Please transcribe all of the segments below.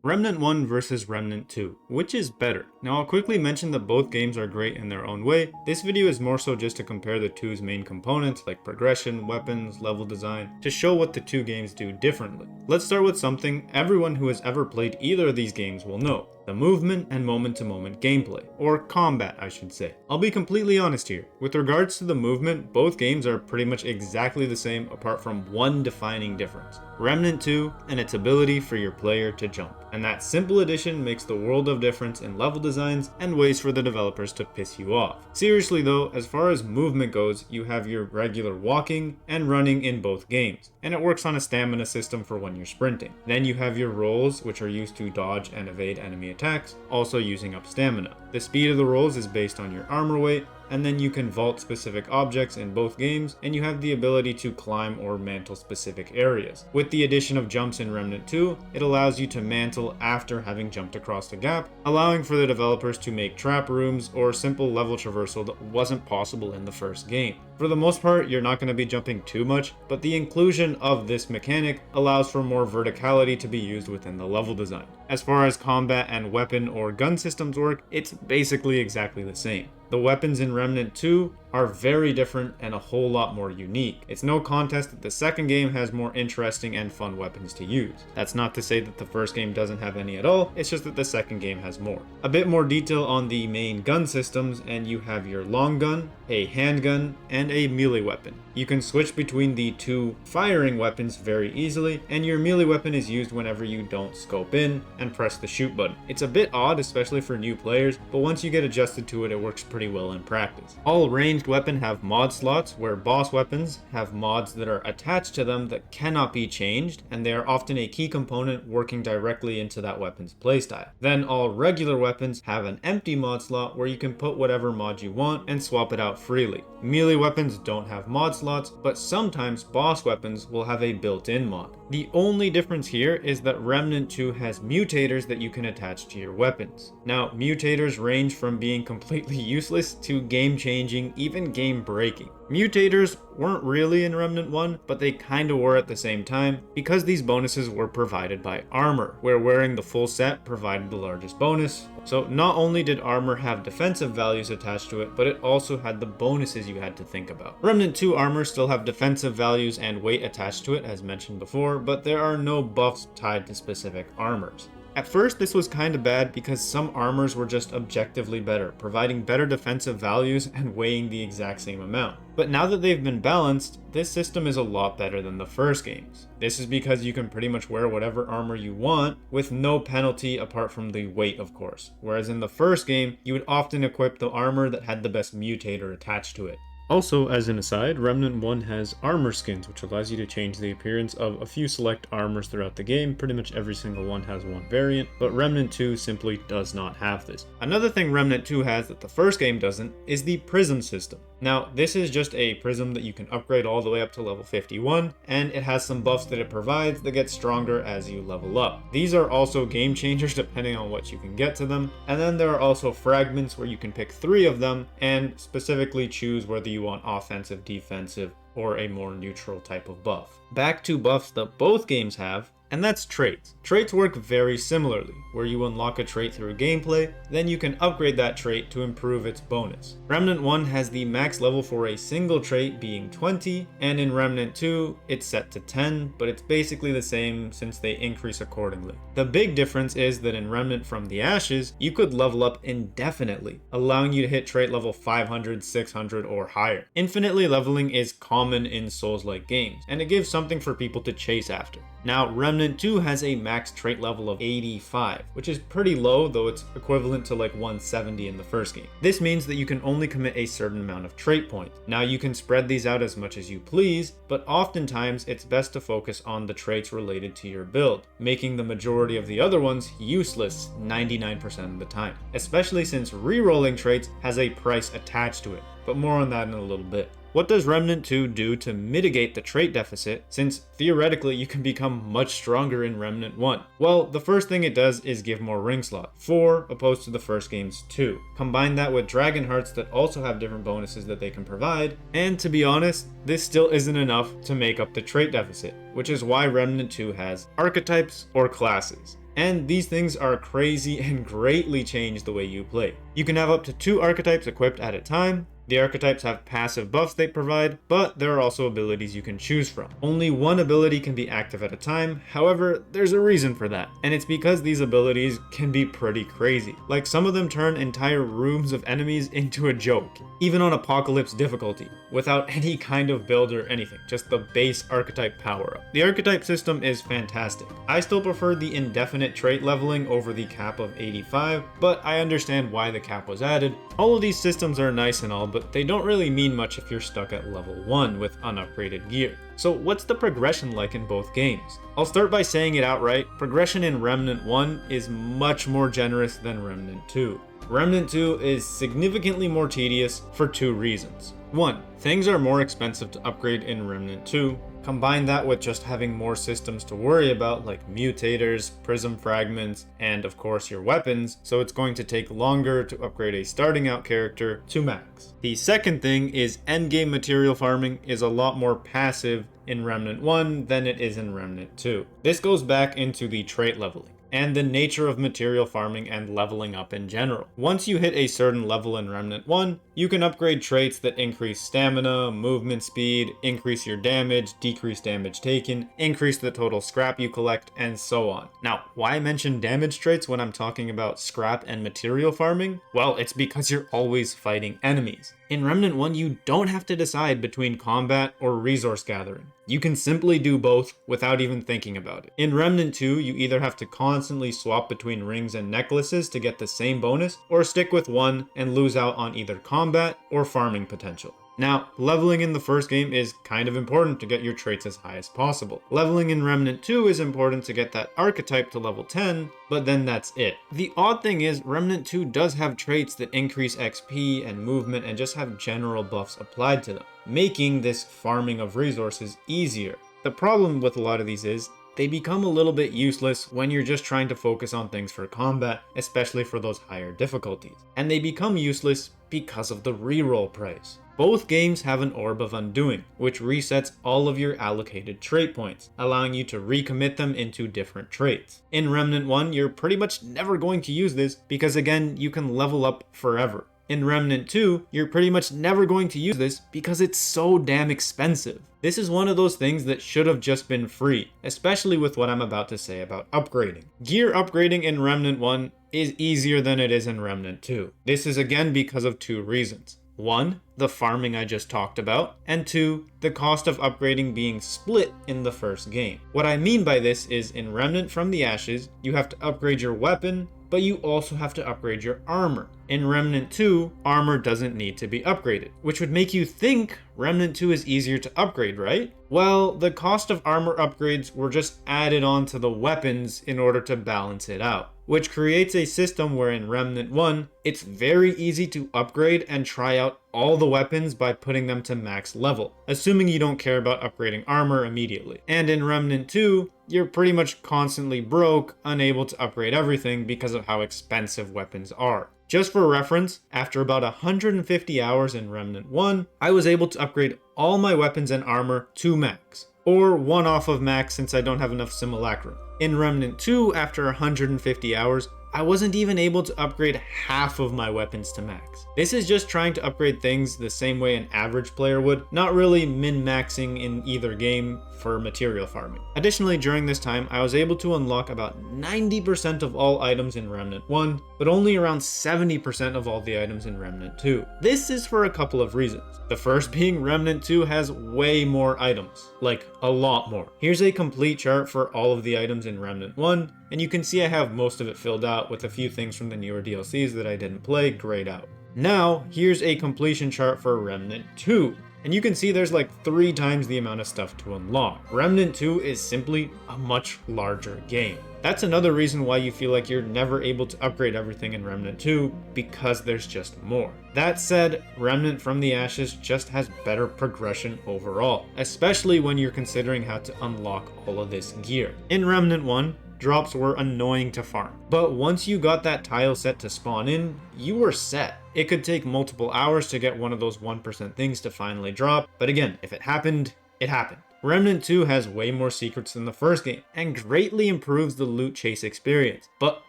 Remnant 1 versus Remnant 2. Which is better? Now I'll quickly mention that both games are great in their own way. This video is more so just to compare the two's main components like progression, weapons, level design, to show what the two games do differently. Let's start with something everyone who has ever played either of these games will know. The movement and moment-to-moment gameplay, or combat I should say. I'll be completely honest here. With regards to the movement, both games are pretty much exactly the same apart from one defining difference. Remnant 2 and its ability for your player to jump. And that simple addition makes the world of difference in level designs and ways for the developers to piss you off. Seriously though, as far as movement goes, you have your regular walking and running in both games, and it works on a stamina system for when you're sprinting. Then you have your rolls, which are used to dodge and evade enemy attacks, also using up stamina. The speed of the rolls is based on your armor weight, and then you can vault specific objects in both games, and you have the ability to climb or mantle specific areas. With the addition of jumps in Remnant 2, it allows you to mantle after having jumped across the gap, allowing for the developers to make trap rooms or simple level traversal that wasn't possible in the first game. For the most part, you're not going to be jumping too much, but the inclusion of this mechanic allows for more verticality to be used within the level design. As far as combat and weapon or gun systems work, it's basically exactly the same. The weapons in Remnant 2 are very different and a whole lot more unique. It's no contest that the second game has more interesting and fun weapons to use. That's not to say that the first game doesn't have any at all, it's just that the second game has more. A bit more detail on the main gun systems, and you have your long gun, a handgun, and a melee weapon. You can switch between the two firing weapons very easily, and your melee weapon is used whenever you don't scope in and press the shoot button. It's a bit odd, especially for new players, but once you get adjusted to it, it works pretty well in practice. All ranged weapons have mod slots, where boss weapons have mods that are attached to them that cannot be changed, and they are often a key component working directly into that weapon's playstyle. Then all regular weapons have an empty mod slot where you can put whatever mod you want and swap it out freely. Melee weapons don't have mod slots, but sometimes boss weapons will have a built-in mod. The only difference here is that Remnant 2 has mutators that you can attach to your weapons. Now, mutators range from being completely useless to game-changing, even game-breaking. Mutators weren't really in Remnant 1, but they kinda were at the same time, because these bonuses were provided by armor, where wearing the full set provided the largest bonus. So not only did armor have defensive values attached to it, but it also had the bonuses you had to think about. Remnant 2 armor still have defensive values and weight attached to it, as mentioned before, but there are no buffs tied to specific armors. At first, this was kinda bad because some armors were just objectively better, providing better defensive values and weighing the exact same amount. But now that they've been balanced, this system is a lot better than the first games. This is because you can pretty much wear whatever armor you want with no penalty apart from the weight, of course. Whereas in the first game, you would often equip the armor that had the best mutator attached to it. Also, as an aside, Remnant 1 has armor skins, which allows you to change the appearance of a few select armors throughout the game. Pretty much every single one has one variant, but Remnant 2 simply does not have this. Another thing Remnant 2 has that the first game doesn't is the Prism system. Now, this is just a prism that you can upgrade all the way up to level 51, and it has some buffs that it provides that get stronger as you level up. These are also game changers depending on what you can get to them, and then there are also fragments where you can pick 3 of them and specifically choose whether you want offensive, defensive, or a more neutral type of buff. Back to buffs that both games have, and that's traits. Traits work very similarly, where you unlock a trait through gameplay, then you can upgrade that trait to improve its bonus. Remnant 1 has the max level for a single trait being 20, and in Remnant 2, it's set to 10, but it's basically the same since they increase accordingly. The big difference is that in Remnant from the Ashes, you could level up indefinitely, allowing you to hit trait level 500, 600, or higher. Infinitely leveling is common in Souls-like games, and it gives something for people to chase after. Now, Remnant 2 has a max trait level of 85, which is pretty low, though it's equivalent to like 170 in the first game. This means that you can only commit a certain amount of trait points. Now, you can spread these out as much as you please, but oftentimes it's best to focus on the traits related to your build, making the majority of the other ones useless 99% of the time, especially since rerolling traits has a price attached to it, but more on that in a little bit. What does Remnant 2 do to mitigate the trait deficit, since theoretically you can become much stronger in Remnant 1? Well, the first thing it does is give more ring slot, 4 opposed to the first game's 2. Combine that with Dragon Hearts that also have different bonuses that they can provide, and to be honest, this still isn't enough to make up the trait deficit, which is why Remnant 2 has Archetypes or classes. and these things are crazy and greatly change the way you play. You can have up to 2 archetypes equipped at a time. The archetypes have passive buffs they provide, but there are also abilities you can choose from. Only one ability can be active at a time, however, there's a reason for that, and it's because these abilities can be pretty crazy. Like, some of them turn entire rooms of enemies into a joke, even on Apocalypse difficulty, without any kind of build or anything, just the base archetype power-up. The archetype system is fantastic. I still prefer the indefinite trait leveling over the cap of 85, but I understand why the cap was added. All of these systems are nice and all, but they don't really mean much if you're stuck at level 1 with unupgraded gear. So what's the progression like in both games? I'll start by saying it outright, progression in Remnant 1 is much more generous than Remnant 2. Remnant 2 is significantly more tedious for 2 reasons. 1. Things are more expensive to upgrade in Remnant 2. Combine that with just having more systems to worry about, like mutators, prism fragments, and of course your weapons, so it's going to take longer to upgrade a starting out character to max. The second thing is endgame material farming is a lot more passive in Remnant 1 than it is in Remnant 2. This goes back into the trait leveling and the nature of material farming and leveling up in general. Once you hit a certain level in Remnant 1, you can upgrade traits that increase stamina, movement speed, increase your damage, decrease damage taken, increase the total scrap you collect, and so on. Now, why mention damage traits when I'm talking about scrap and material farming? Well, it's because you're always fighting enemies. In Remnant 1, you don't have to decide between combat or resource gathering. You can simply do both without even thinking about it. In Remnant 2, you either have to constantly swap between rings and necklaces to get the same bonus, or stick with one and lose out on either combat or farming potential. Now, leveling in the first game is kind of important to get your traits as high as possible. Leveling in Remnant 2 is important to get that archetype to level 10, but then that's it. The odd thing is, Remnant 2 does have traits that increase XP and movement and just have general buffs applied to them, making this farming of resources easier. The problem with a lot of these is, they become a little bit useless when you're just trying to focus on things for combat, especially for those higher difficulties. And they become useless because of the reroll price. Both games have an Orb of Undoing, which resets all of your allocated trait points, allowing you to recommit them into different traits. In Remnant 1, you're pretty much never going to use this because again, you can level up forever. In Remnant 2, you're pretty much never going to use this because it's so damn expensive. This is one of those things that should have just been free, especially with what I'm about to say about upgrading. Gear upgrading in Remnant 1 is easier than it is in Remnant 2. This is again because of 2 reasons. 1, the farming I just talked about, and 2, the cost of upgrading being split in the first game. What I mean by this is in Remnant from the Ashes, you have to upgrade your weapon, but you also have to upgrade your armor. In Remnant 2, armor doesn't need to be upgraded, which would make you think Remnant 2 is easier to upgrade, right? Well, the cost of armor upgrades were just added on to the weapons in order to balance it out, which creates a system where in Remnant 1, it's very easy to upgrade and try out all the weapons by putting them to max level, assuming you don't care about upgrading armor immediately. And in Remnant 2, you're pretty much constantly broke, unable to upgrade everything because of how expensive weapons are. Just for reference, after about 150 hours in Remnant 1, I was able to upgrade all my weapons and armor to max, or 1 off of max since I don't have enough simulacrum. In Remnant 2, after 150 hours, I wasn't even able to upgrade half of my weapons to max. This is just trying to upgrade things the same way an average player would, not really min-maxing in either game for material farming. Additionally, during this time, I was able to unlock about 90% of all items in Remnant 1, but only around 70% of all the items in Remnant 2. This is for a couple of reasons. The first being Remnant 2 has way more items, like a lot more. Here's a complete chart for all of the items in Remnant 1, and you can see I have most of it filled out with a few things from the newer DLCs that I didn't play grayed out. Now, here's a completion chart for Remnant 2. And you can see there's like 3 times the amount of stuff to unlock. Remnant 2 is simply a much larger game. That's another reason why you feel like you're never able to upgrade everything in Remnant 2, because there's just more. That said, Remnant from the Ashes just has better progression overall, especially when you're considering how to unlock all of this gear. In Remnant 1, drops were annoying to farm, but once you got that tile set to spawn in, you were set. It could take multiple hours to get one of those 1% things to finally drop, but again, if it happened, it happened. Remnant 2 has way more secrets than the first game and greatly improves the loot chase experience, but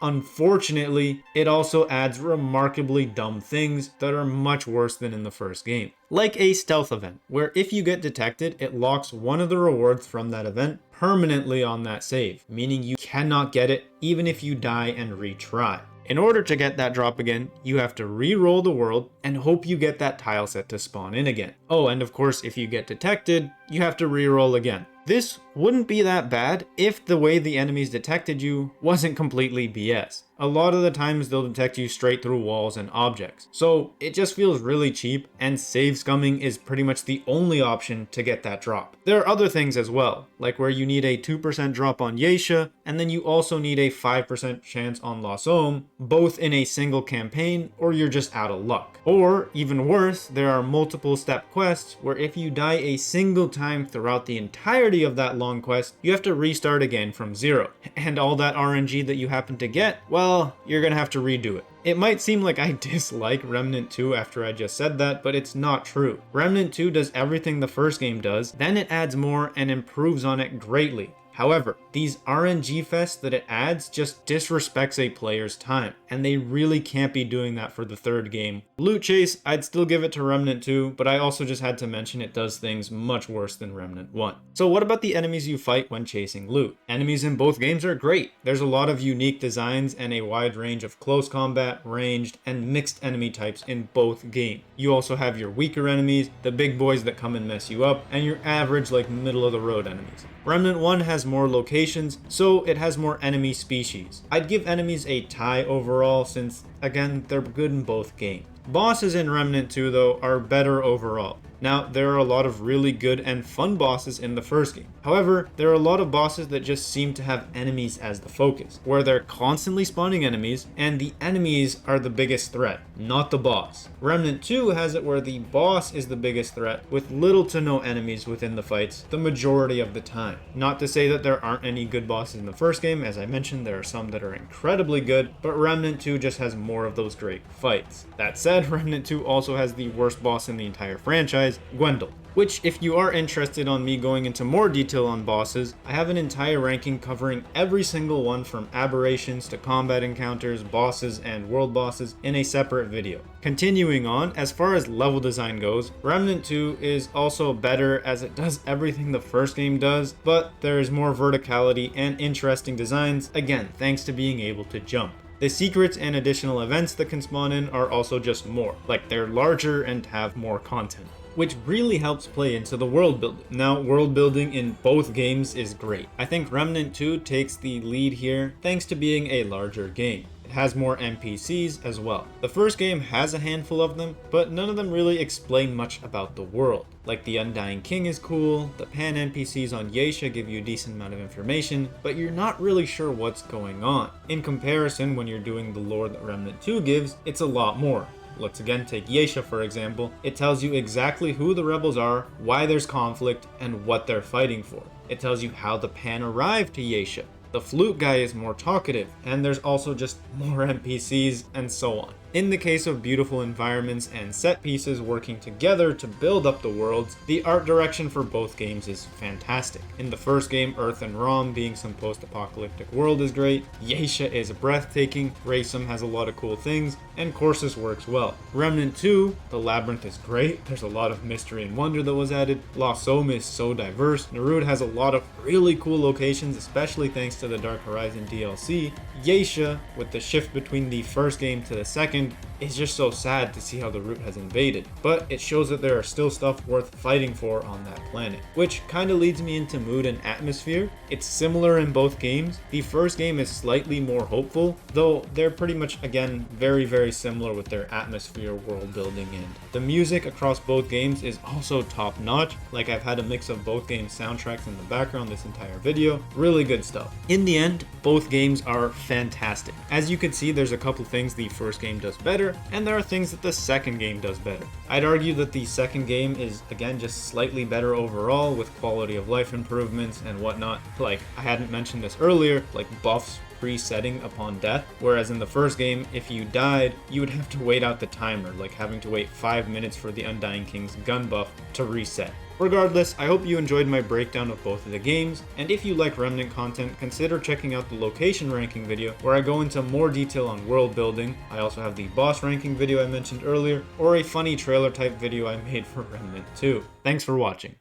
unfortunately, it also adds remarkably dumb things that are much worse than in the first game. Like a stealth event, where if you get detected, it locks one of the rewards from that event permanently on that save, meaning you cannot get it even if you die and retry. In order to get that drop again, you have to re-roll the world and hope you get that tile set to spawn in again. Oh, and of course, if you get detected, you have to re-roll again. This wouldn't be that bad if the way the enemies detected you wasn't completely BS. A lot of the times they'll detect you straight through walls and objects. So it just feels really cheap, and save scumming is pretty much the only option to get that drop. There are other things as well, like where you need a 2% drop on Yeisha, and then you also need a 5% chance on Losom, both in a single campaign, or you're just out of luck. Or, even worse, there are multiple step quests where if you die a single time throughout the entirety of that long quest, you have to restart again from zero. And all that RNG that you happen to get, well, you're gonna have to redo it. It might seem like I dislike Remnant 2 after I just said that, but it's not true. Remnant 2 does everything the first game does, then it adds more and improves on it greatly. However, these RNG fests that it adds just disrespects a player's time, and they really can't be doing that for the third game. Loot Chase, I'd still give it to Remnant 2, but I also just had to mention it does things much worse than Remnant 1. So what about the enemies you fight when chasing loot? Enemies in both games are great. There's a lot of unique designs and a wide range of close combat, ranged, and mixed enemy types in both games. You also have your weaker enemies, the big boys that come and mess you up, and your average like middle of the road enemies. Remnant 1 has more locations, so it has more enemy species. I'd give enemies a tie overall since, again, they're good in both games. Bosses in Remnant 2 though are better overall. Now, there are a lot of really good and fun bosses in the first game. However, there are a lot of bosses that just seem to have enemies as the focus, where they're constantly spawning enemies, and the enemies are the biggest threat, not the boss. Remnant 2 has it where the boss is the biggest threat, with little to no enemies within the fights the majority of the time. Not to say that there aren't any good bosses in the first game, as I mentioned, there are some that are incredibly good, but Remnant 2 just has more of those great fights. That said, Remnant 2 also has the worst boss in the entire franchise, Gwendol, which, if you are interested on me going into more detail on bosses, I have an entire ranking covering every single one from aberrations to combat encounters, bosses, and world bosses in a separate video. Continuing on, as far as level design goes, Remnant 2 is also better as it does everything the first game does, but there is more verticality and interesting designs, again, thanks to being able to jump. The secrets and additional events that can spawn in are also just more, like they're larger and have more content, which really helps play into the world building. Now, world building in both games is great. I think Remnant 2 takes the lead here thanks to being a larger game. It has more NPCs as well. The first game has a handful of them, but none of them really explain much about the world. Like the Undying King is cool, the Pan NPCs on Yeisha give you a decent amount of information, but you're not really sure what's going on. In comparison, when you're doing the lore that Remnant 2 gives, it's a lot more. Let's again take Yeisha for example. It tells you exactly who the rebels are, why there's conflict, and what they're fighting for. It tells you how the Pan arrived to Yeisha. The flute guy is more talkative, and there's also just more NPCs and so on. In the case of beautiful environments and set pieces working together to build up the worlds, the art direction for both games is fantastic. In the first game, Earth and Rom being some post-apocalyptic world is great, Yeisha is breathtaking, Raysum has a lot of cool things, and Corsus works well. Remnant 2, the labyrinth is great, there's a lot of mystery and wonder that was added, Losom is so diverse, Narud has a lot of really cool locations, especially thanks to the Dark Horizon DLC. Yeisha, with the shift between the first game to the second, it's just so sad to see how the root has invaded, but it shows that there are still stuff worth fighting for on that planet. Which kind of leads me into mood and atmosphere. It's similar in both games. The first game is slightly more hopeful, though they're pretty much, again, very similar with their atmosphere, world building, and the music across both games is also top notch. Like, I've had a mix of both games' soundtracks in the background this entire video. Really good stuff. In the end, both games are fantastic. As you can see, there's a couple things the first game does better, and there are things that the second game does better. I'd argue that the second game is, again, just slightly better overall with quality of life improvements and whatnot. Like, I hadn't mentioned this earlier, like buffs resetting upon death, whereas in the first game, if you died, you would have to wait out the timer, like having to wait 5 minutes for the Undying King's gun buff to reset. Regardless, I hope you enjoyed my breakdown of both of the games, and if you like Remnant content, consider checking out the location ranking video where I go into more detail on world building. I also have the boss ranking video I mentioned earlier, or a funny trailer type video I made for Remnant 2. Thanks for watching.